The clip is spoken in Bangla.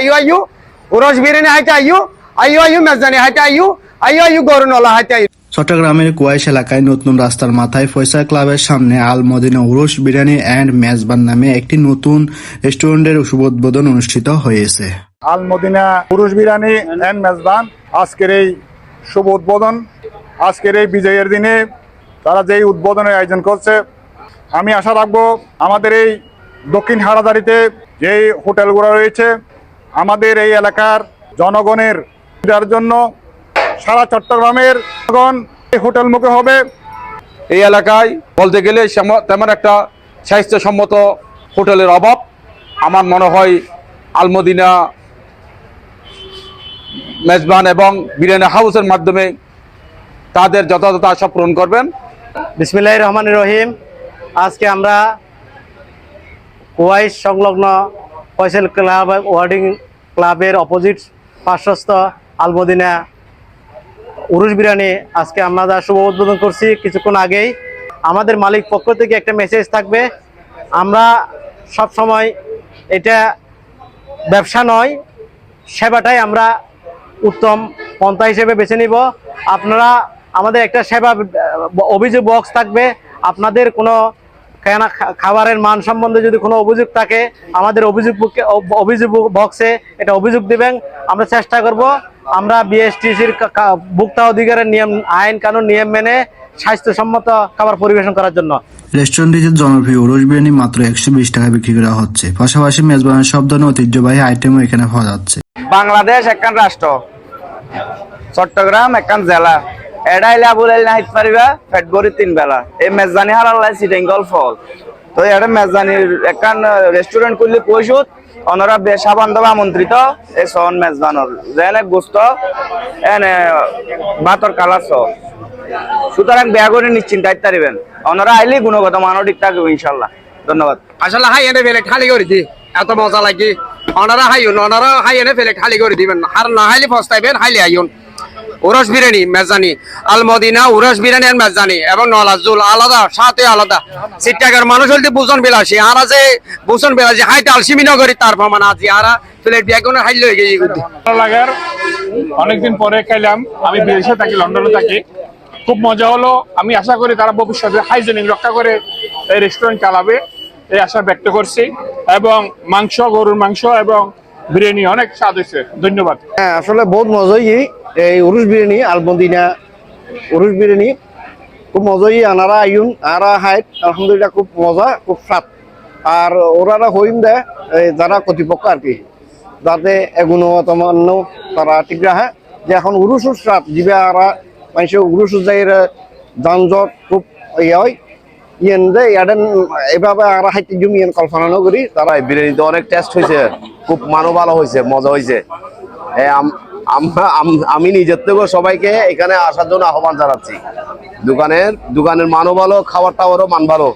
আইয়ু উরস বিরিয়ানি হাইতে আইয়ু মেজবানি হাইতে আইয়ু গরুনলা হাইতে চট্টগ্রামের কুয়াইশ এলাকায় নতুন রাস্তার মাথায় ফয়সাল ক্লাবের সামনে আল মদিনা উরস বিরিয়ানি অ্যান্ড মেজবান নামে একটি নতুন রেস্টুরেন্টের শুভ উদ্বোধন অনুষ্ঠিত হয়েছে। আল মদিনা উরস বিরিয়ানি অ্যান্ড মেজবান আজকের এই শুভ উদ্বোধন, আজকের এই বিজয়ের দিনে তারা যেই উদ্বোধনের আয়োজন করছে, আমি আশা রাখবো আমাদের এই দক্ষিণ হাটাজারিতে যেই হোটেলগুলো রয়েছে আমাদের এই এলাকার জনগণের সুবিধার জন্য সারা চট্টগ্রামের জনগণ এই হোটেলমুখী হবে। এই এলাকায় বলতে গেলে তেমন একটা স্বাস্থ্যসম্মত হোটেলের অভাব। আমার মনে হয় আলমদিনা মেজবান এবং বিরিয়ানি হাউসের মাধ্যমে তাদের যথাযথ আশা পূরণ করবেন। বিসমিল্লাহির রহমানির রহিম। আজকে আমরা কুয়াইশ সংলগ্ন ফয়সাল ক্লাব ওয়ার্ডিং ক্লাবের অপোজিট পার্শ্বস্থ আলমদিনা উরুস বিরিয়ানি আজকে আমরা শুভ উদ্বোধন করছি কিছুক্ষণ আগেই। আমাদের মালিক পক্ষ থেকে একটা মেসেজ থাকবে, আমরা সব সময় এটা ব্যবসা নয়, সেবাটাই আমরা উত্তম পন্থা হিসেবে বেছে নিব। আপনারা আমাদের একটা সেবা অভিযোগ বক্স থাকবে, আপনাদের কোনো খাবারের মান সম্বন্ধে যদি কোনো অভিযোগ থাকে আমাদের অভিযোগ বক্সে এটা অভিযোগ দিবেন। আমরা চেষ্টা করব আমরা বিএসটিসির ভোক্তা অধিকারের নিয়ম, আইন কানুন নিয়ম মেনে স্বাস্থ্যসম্মত খাবার পরিবেশন করার জন্য। রেস্টুরেন্টটিতে জনপ্রিয় উরস বিরিয়ানি মাত্র 120 টাকা বিক্রি করা হচ্ছে। পাশাপাশি মেজবানের সব ধরনের ঐতিহ্যবাহী আইটেমও এখানে পাওয়া যাচ্ছে। বাংলাদেশ একখান রাষ্ট্র, চট্টগ্রাম একখান জেলা, এডাইলা বলাইল না হাইতে পারিবা পেট ভরি 3 বেলা। এই মেজবানি হারাল্লাই সিটেঙ্গল ফল তো এটা মেজবানির একখান রেস্টুরেন্ট করলে পয়সুত ওনারা বেশা বান্ধব আমন্ত্রিত এই সন মেজবানর যেনে গোস্ত এনে ভাতর কালার সহ, সুতরাং বেয়া করে নিশ্চিন্ত আইতে পারিবেন। ওনারা আইলে গুণগত মানও ঠিক থাকবে ইনশাল্লাহ। ধন্যবাদ। আসলে হাই এনে ফেলে খালি করে দি, এত মজা লাগে। ওনারা হাই এনে ফেলে খালি করে দিবেন, আর না হাইলে ফস্তাইবেন, হাইলে আইন উরস বিরিয়ানি মেজবানি আলমদিনা উরস বিরিয়ানি আর মেজবানি এবং নলাজুল আলাদা সাথে আলাদা সিটটাকার মানুষ হলতে বুঝন বিলাসী আর আছে বুঝন বিলাসী হাইতে আলসিমি নগরী তার প্রমাণ আছে আর প্লেট ব্যাগনের হাইল হয়ে গেছে। ভালো লাগার অনেকদিন পরে খাইলাম, আমি বিদেশে থাকি, লন্ডনে থাকি, খুব মজা হলো। আমি আশা করি তারা ভবিষ্যতে হাইজেনিক রক্ষা করে এই রেস্টুরেন্ট চালাবে, এই আশা ব্যক্ত করছি। এবং মাংস, গরুর মাংস এবং বিরিয়ানি অনেক স্বাদ হয়েছে। ধন্যবাদ। হ্যাঁ, আসলে বহুত মজাই এই উরুস বিরিয়ানি, আলমদিনা উরুস বিরিয়ানি খুব মজাই। আনারা আইন আরা হাইট আলহামদুলিল্লাহ খুব মজা, খুব স্বাদ। আর ওরা হইম দেয় যারা কর্তৃপক্ষ আর কি, যাতে গুণগতমান্য তারা ঠিক রাখে যে এখন উরুসুর স্বাদ জিবে আরা মানুষ উরুসুর যাই যানজট খুব ইয়ে হয় ইয়েন যে ইয়াডেন এভাবে আর হাইতে জমি কল্পনা করি। তারা বিরিয়ানিতে অনেক টেস্ট হয়েছে, খুব মানও ভালো হয়েছে, মজা হয়েছে। আমি নিজের থেকেও সবাইকে এখানে আসার জন্য আহ্বান জানাচ্ছি। দোকানের মানও ভালো, খাবারটাও মান ভালো।